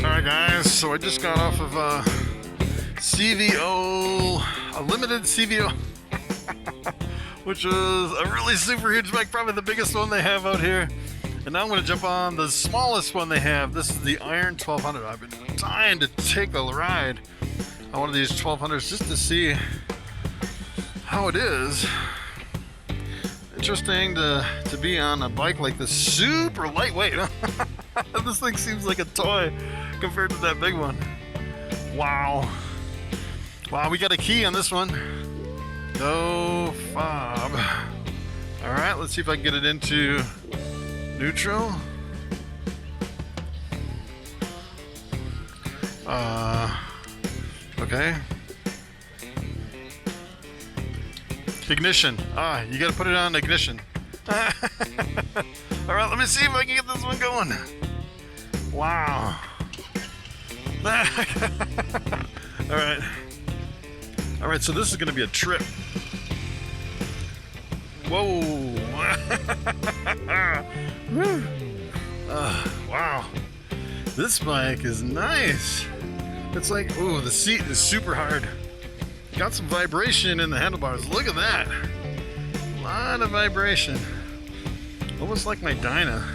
Alright guys, so I just got off of CVO, a limited CVO, which is a really super huge bike, probably the biggest one they have out here. And now I'm going to jump on the smallest one they have. This is the Iron 1200. I've been dying to take a ride on one of these 1200s just to see how it is. Interesting to be on a bike like this, super lightweight. This thing seems like a toy compared to that big one. Wow. Wow, we got a key on this one. No fob. Alright, let's see if I can get it into neutral. Okay. Ignition. You gotta put it on ignition. Alright, let me see if I can get this one going. Wow. Alright. Alright, so this is gonna be a trip. Whoa. Wow. This bike is nice. It's like, ooh, the seat is super hard. Got some vibration in the handlebars. Look at that. A lot of vibration. Almost like my Dyna.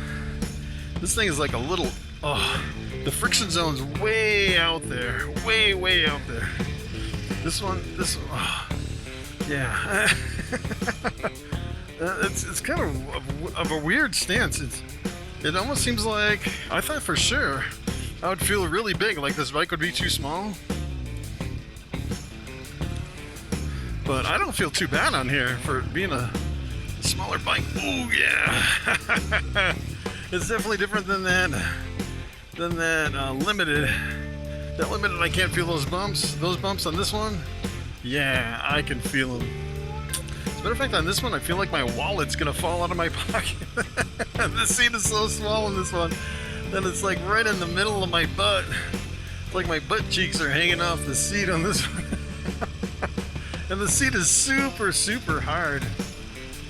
This thing is like a little, the friction zone's way out there. Way out there. This one, yeah. It's kind of a weird stance. It almost seems like, I thought for sure I would feel really big, like this bike would be too small. But I don't feel too bad on here for being a smaller bike. Oh yeah. It's definitely different than that limited. That limited, I can't feel those bumps. Those bumps on this one, yeah, I can feel them. As a matter of fact, on this one, I feel like my wallet's gonna fall out of my pocket. This seat is so small on this one that it's like right in the middle of my butt. It's like my butt cheeks are hanging off the seat on this one. And the seat is super hard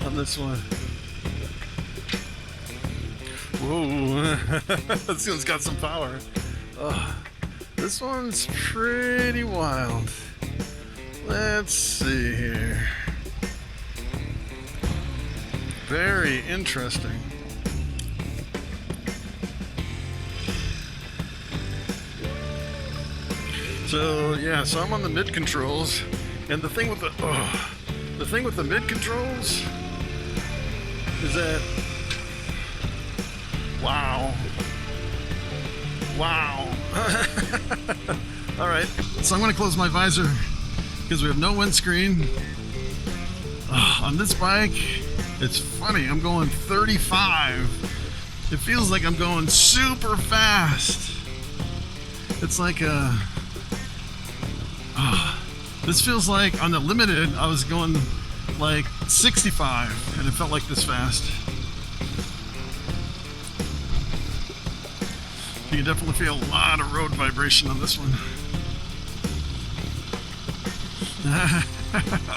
on this one. Whoa. This one's got some power. This one's pretty wild. Let's see here. Very interesting. So yeah, so I'm on the mid controls, and the thing with the mid controls is that, wow. All right, so I'm going to close my visor because we have no windscreen. On this bike, it's funny, I'm going 35. It feels like I'm going super fast. It's like this feels like on the limited, I was going like 65 and it felt like this fast. You can definitely feel a lot of road vibration on this one. I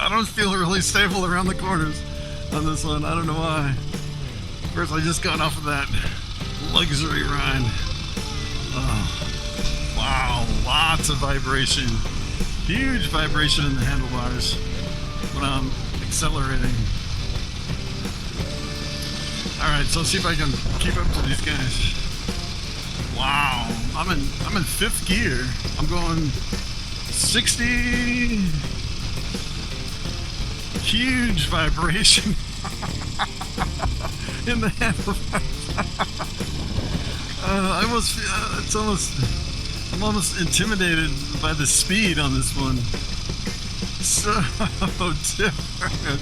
don't feel really stable around the corners on this one. I don't know why. First, I just got off of that luxury ride. Wow, lots of vibration. Huge vibration in the handlebars when I'm accelerating. Alright, so let's see if I can keep up to these guys. Wow, I'm in fifth gear. I'm going 60. Huge vibration in the handlebars. I'm almost intimidated by the speed on this one. So different.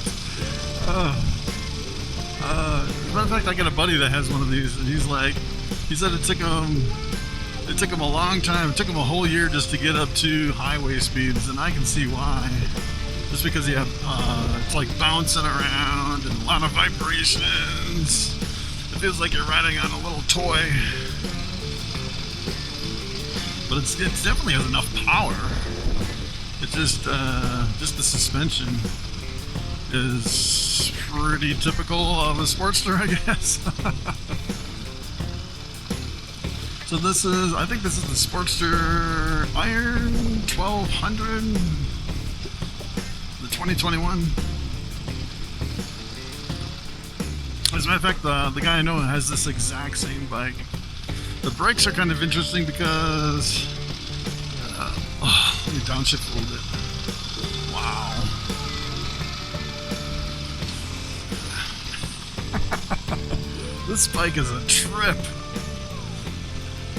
As a matter of fact, I got a buddy that has one of these, and he said it took him a long time. It took him a whole year just to get up to highway speeds, and I can see why. Just because you have, it's like bouncing around and a lot of vibrations. It feels like you're riding on a little toy. But it definitely has enough power. It's just the suspension is pretty typical of a Sportster, I guess. So this is, I think this is the Sportster Iron 1200, the 2021. As a matter of fact, the guy I know has this exact same bike. The brakes are kind of interesting because, let me downshift a little bit. Wow. This bike is a trip.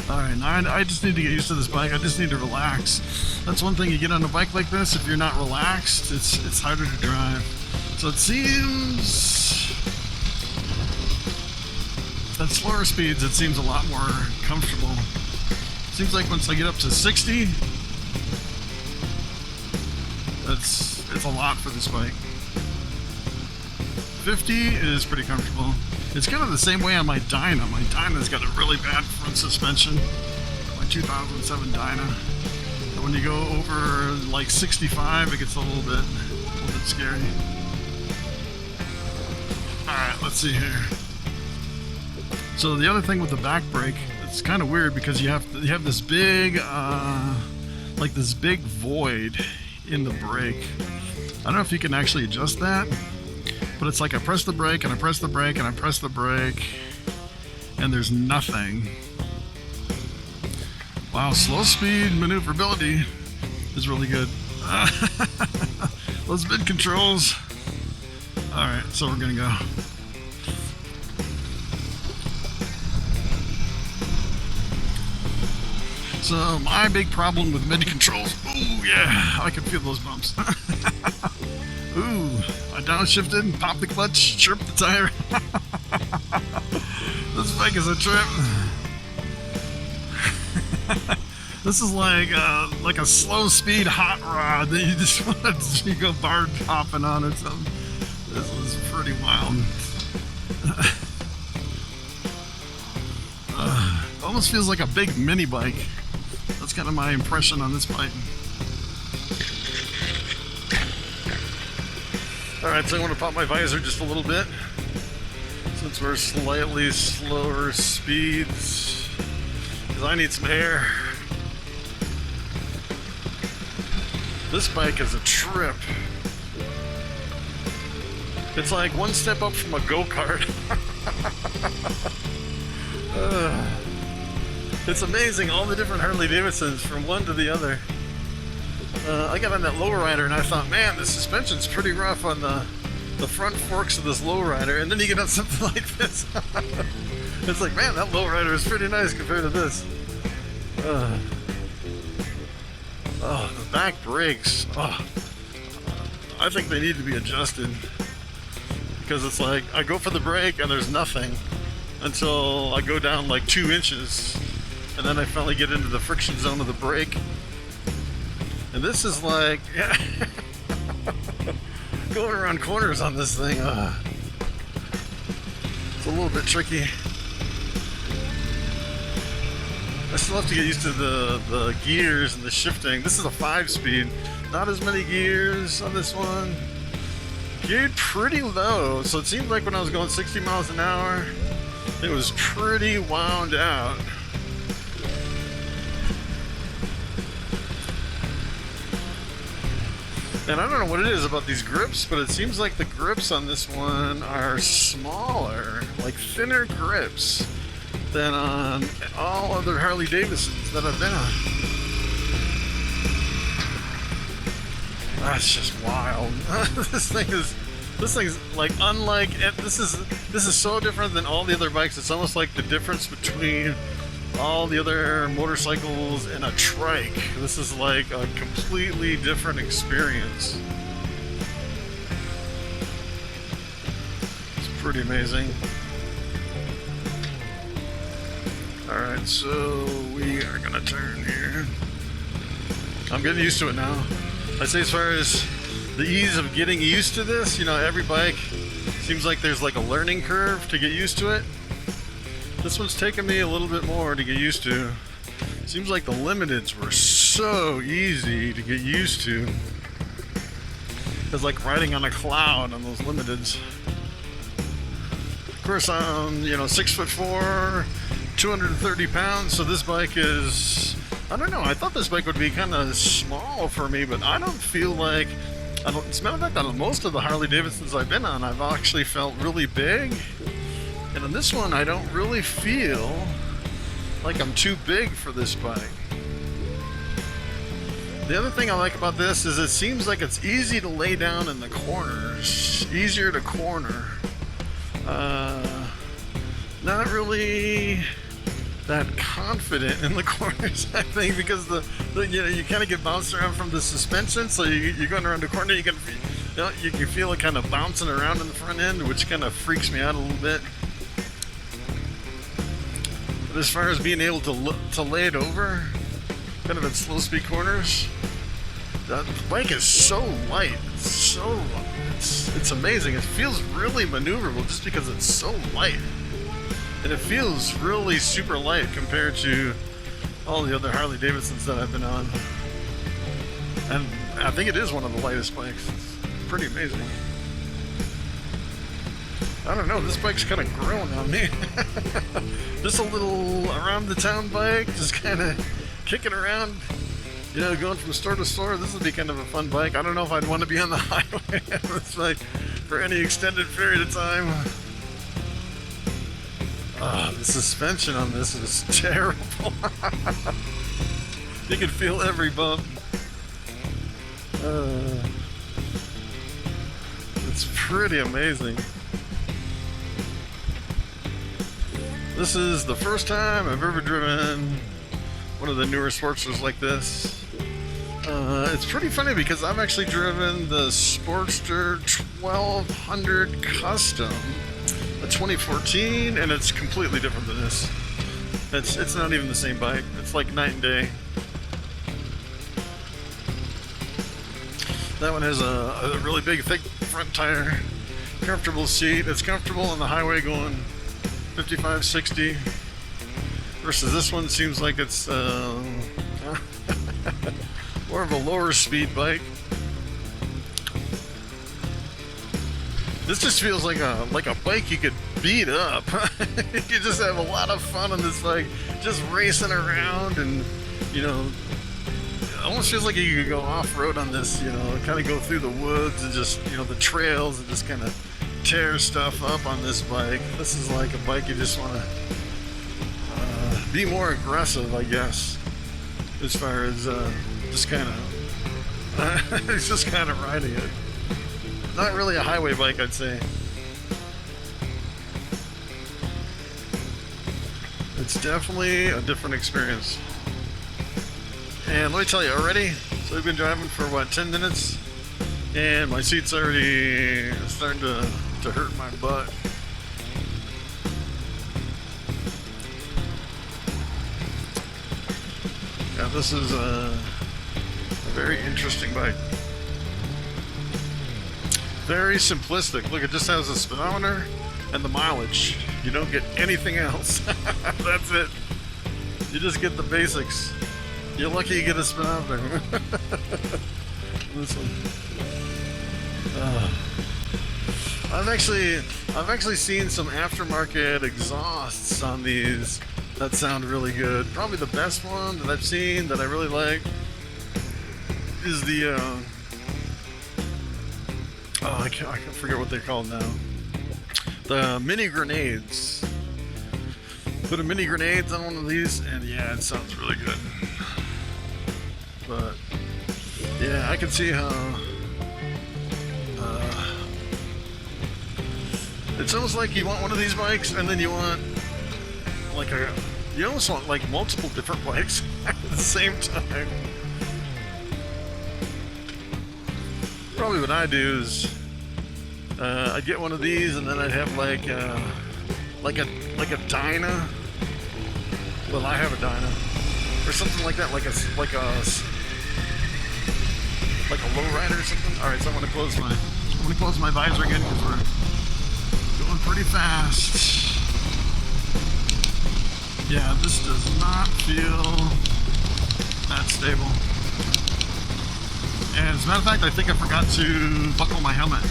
Alright, now I just need to get used to this bike. I just need to relax. That's one thing, you get on a bike like this, if you're not relaxed, it's harder to drive. So it seems, at slower speeds, it seems a lot more comfortable. Seems like once I get up to 60, it's a lot for this bike. 50 is pretty comfortable. It's kind of the same way on my Dyna. My Dyna's got a really bad front suspension. My 2007 Dyna. And when you go over like 65, it gets a little bit scary. Alright, let's see here. So the other thing with the back brake, it's kind of weird because you have this big, like this big void in the brake. I don't know if you can actually adjust that, but it's like I press the brake and I press the brake and I press the brake, and there's nothing. Wow, slow speed maneuverability is really good. Those mid controls. All right, so we're gonna go. So my big problem with mid controls, ooh yeah, I can feel those bumps. Ooh, I downshifted and popped the clutch, chirped the tire. This bike is a trip. This is like a slow speed hot rod that you just want to go bar hopping on or something. This was pretty wild. Almost feels like a big mini bike. That's kind of my impression on this bike. Alright, so I want to pop my visor just a little bit since we're slightly slower speeds, because I need some air. This bike is a trip. It's like one step up from a go-kart. It's amazing, all the different Harley Davidsons from one to the other. I got on that lowrider and I thought, man, the suspension's pretty rough on the front forks of this lowrider, and then you get on something like this. It's like, man, that lowrider is pretty nice compared to this. Oh, the back brakes. Oh, I think they need to be adjusted, because it's like I go for the brake and there's nothing until I go down like 2 inches, and then I finally get into the friction zone of the brake. And this is like, yeah, going around corners on this thing, it's a little bit tricky. I still have to get used to the gears and the shifting. This is a 5-speed, not as many gears on this one. Geared pretty low, so it seemed like when I was going 60 miles an hour, it was pretty wound out. And I don't know what it is about these grips, but it seems like the grips on this one are smaller, like thinner grips than on all other Harley Davidsons that I've been on. That's just wild. This thing's like unlike, this is so different than all the other bikes. It's almost like the difference between all the other motorcycles and a trike. This is like a completely different experience. It's pretty amazing. Alright, so we are gonna turn here. I'm getting used to it now. I say, as far as the ease of getting used to this, you know, every bike seems like there's like a learning curve to get used to it. This one's taken me a little bit more to get used to. Seems like the limiteds were so easy to get used to. It's like riding on a cloud on those limiteds. Of course, I'm, 6'4", 230 pounds, so this bike is, I don't know, I thought this bike would be kind of small for me, but I don't feel like, as a matter of fact, on most of the Harley Davidsons I've been on, I've actually felt really big, and on this one I don't really feel like I'm too big for this bike. The other thing I like about this is it seems like it's easy to lay down in the corners, easier to corner. Not really that confident in the corners, I think, because you know, you kind of get bounced around from the suspension, so you're going around the corner, you can feel it kind of bouncing around in the front end, which kind of freaks me out a little bit. But as far as being able to lay it over, kind of in slow speed corners, the bike is so light. It's amazing. It feels really maneuverable just because it's so light. And it feels really super light compared to all the other Harley Davidsons that I've been on. And I think it is one of the lightest bikes. It's pretty amazing. I don't know, this bike's kind of growing on me. Just a little around the town bike, just kind of kicking around, you know, going from store to store. This would be kind of a fun bike. I don't know if I'd want to be on the highway on this bike for any extended period of time. The suspension on this is terrible. You can feel every bump. It's pretty amazing. This is the first time I've ever driven one of the newer Sportsters like this. It's pretty funny because I've actually driven the Sportster 1200 Custom, a 2014, and it's completely different than this. It's not even the same bike. It's like night and day. That one has a really big, thick front tire, comfortable seat. It's comfortable on the highway going 55, 60, versus this one seems like it's more of a lower speed bike. This just feels like a bike you could beat up. You just have a lot of fun on this bike, just racing around, and you know, it almost feels like you could go off-road on this, you know, kind of go through the woods and just, you know, the trails, and just kind of tear stuff up on this bike. This is like a bike you just want to be more aggressive, I guess, as far as just kind of it's just kind of riding it. Not really a highway bike, I'd say. It's definitely a different experience. And let me tell you already, so we've been driving for what, 10 minutes, and my seat's already starting to hurt my butt. Yeah, this is a very interesting bike. Very simplistic. Look, it just has a speedometer and the mileage. You don't get anything else. That's it. You just get the basics. You're lucky you get a speedometer. This one. I've actually seen some aftermarket exhausts on these that sound really good. Probably the best one that I've seen that I really like is the I can't forget what they're called now. The mini grenades. Put a mini grenades on one of these, and yeah, it sounds really good. But yeah, I can see how it's almost like you want one of these bikes, and then you want you almost want like multiple different bikes at the same time. Probably what I do is I'd get one of these, and then I'd have like a Dyna. Well, I have a Dyna or something like that, like a lowrider or something. All right, so I'm gonna close my visor again because we're going pretty fast. Yeah, this does not feel that stable. And as a matter of fact, I think I forgot to buckle my helmet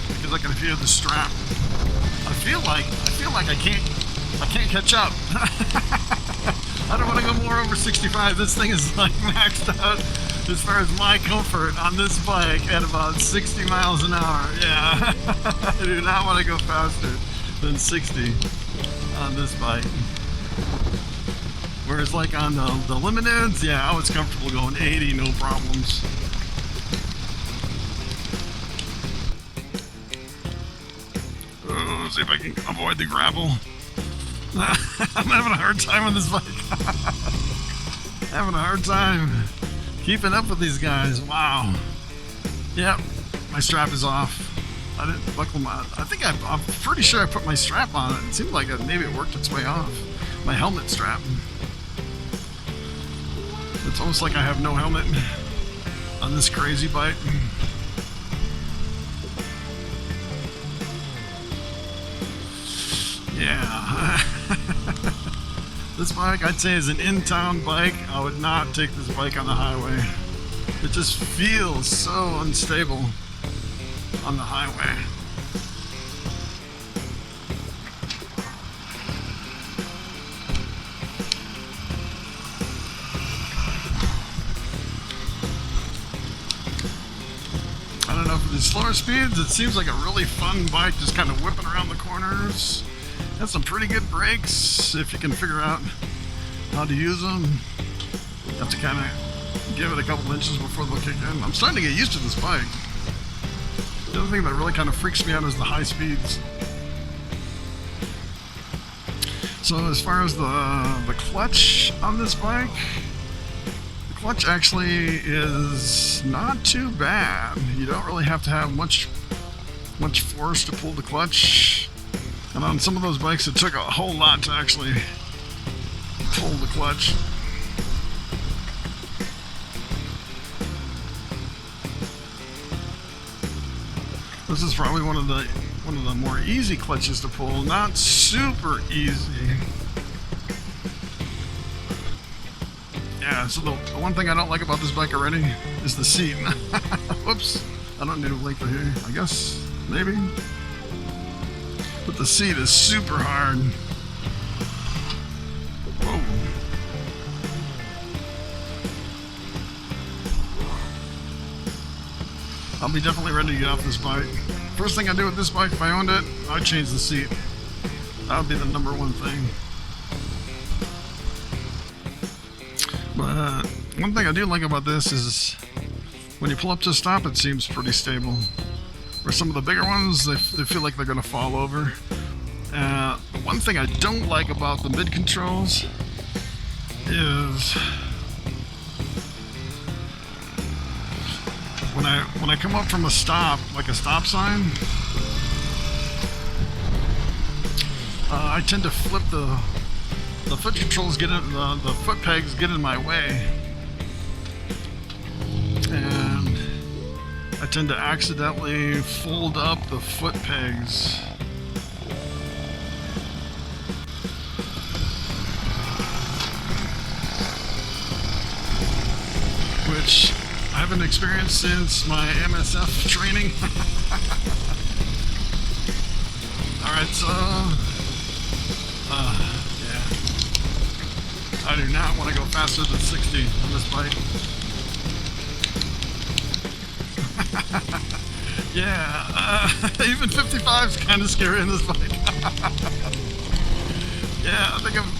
because I can feel the strap. I feel like I can't I can't catch up. I don't want to go more over 65. This thing is like maxed out as far as my comfort on this bike at about 60 miles an hour. Yeah, I do not want to go faster than 60 on this bike. Whereas like on the Limiteds, yeah, I was comfortable going 80, no problems. See if I can avoid the gravel. I'm having a hard time on this bike. Having a hard time keeping up with these guys. Wow. Yep, my strap is off. I didn't buckle my... I'm pretty sure I put my strap on it. It seemed like maybe it worked its way off. My helmet strap. It's almost like I have no helmet on this crazy bike. Yeah. This bike, I'd say, is an in-town bike. I would not take this bike on the highway. It just feels so unstable on the highway. I don't know, for the slower speeds, it seems like a really fun bike, just kind of whipping around the corners. Has some pretty good brakes if you can figure out how to use them. You have to kind of give it a couple inches before they'll kick in. I'm starting to get used to this bike. The other thing that really kind of freaks me out is the high speeds. So as far as the clutch on this bike, the clutch actually is not too bad. You don't really have to have much force to pull the clutch. And on some of those bikes, it took a whole lot to actually pull the clutch. This is probably one of the more easy clutches to pull. Not super easy. Yeah. So the one thing I don't like about this bike already is the seat. Whoops. I don't need a link for here. I guess maybe. But the seat is super hard. Whoa. I'll be definitely ready to get off this bike. First thing I do with this bike, if I owned it, I'd change the seat. That would be the number one thing. But one thing I do like about this is when you pull up to a stop, it seems pretty stable. Where some of the bigger ones, they feel like they're going to fall over. One thing I don't like about the mid controls is when I come up from a stop, like a stop sign, I tend to flip the foot controls get in, the foot pegs get in my way, and I tend to accidentally fold up the foot pegs. Which I haven't experienced since my MSF training. Alright, so yeah. I do not want to go faster than 60 on this bike. Yeah, even 55 is kind of scary in this bike. Yeah, I think I'm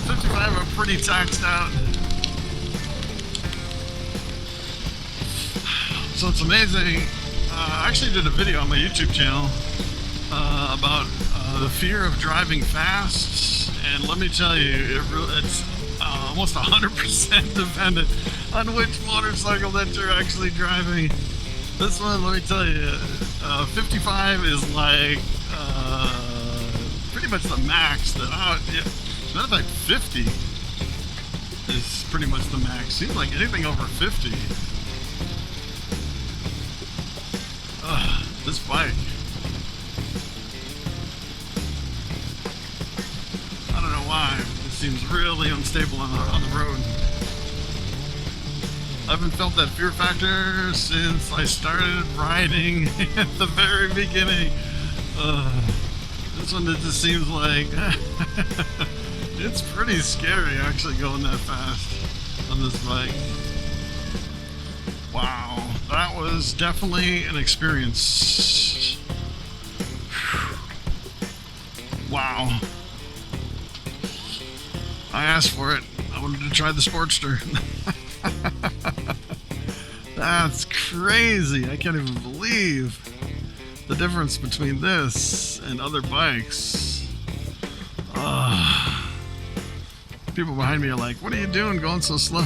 55. I'm pretty taxed out. So it's amazing. I actually did a video on my YouTube channel about the fear of driving fast, and let me tell you, it's almost 100% dependent on which motorcycle that you're actually driving. This one, let me tell you, 55 is like pretty much the max that as a matter of fact, 50 is pretty much the max. Seems like anything over 50. This bike. I don't know why. It seems really unstable on the road. I haven't felt that fear factor since I started riding at the very beginning. This one, it just seems like it's pretty scary actually going that fast on this bike. Wow, that was definitely an experience. Wow. I asked for it. I wanted to try the Sportster. That's crazy. I can't even believe the difference between this and other bikes. People behind me are like, what are you doing going so slow?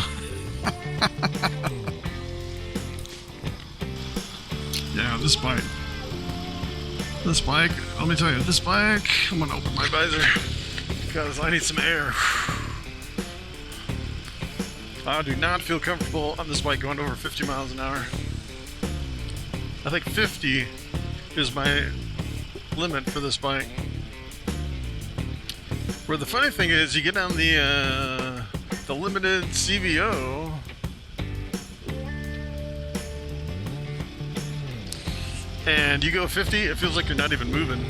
Yeah, this bike, let me tell you, this bike, I'm gonna open my visor because I need some air. I do not feel comfortable on this bike going over 50 miles an hour. I think 50 is my limit for this bike. Where the funny thing is, you get down the limited CVO, and you go 50, it feels like you're not even moving.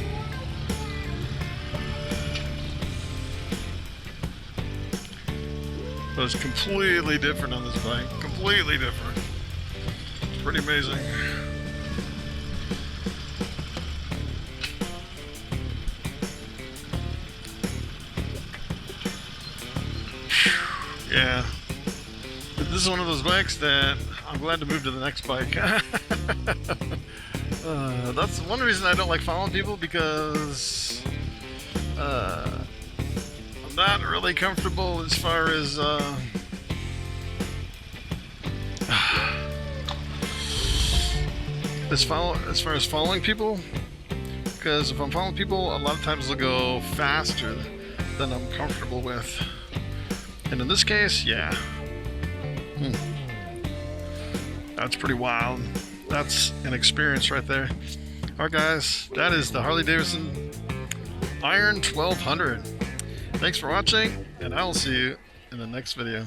But it's completely different on this bike. Completely different. It's pretty amazing. Yeah. But this is one of those bikes that I'm glad to move to the next bike. That's one reason I don't like following people, because I'm not really comfortable as far as as far as following people, because if I'm following people, a lot of times they'll go faster than I'm comfortable with. And in this case, yeah. That's pretty wild. That's an experience right there. Alright guys, that is the Harley Davidson Iron 1200. Thanks for watching, and I will see you in the next video.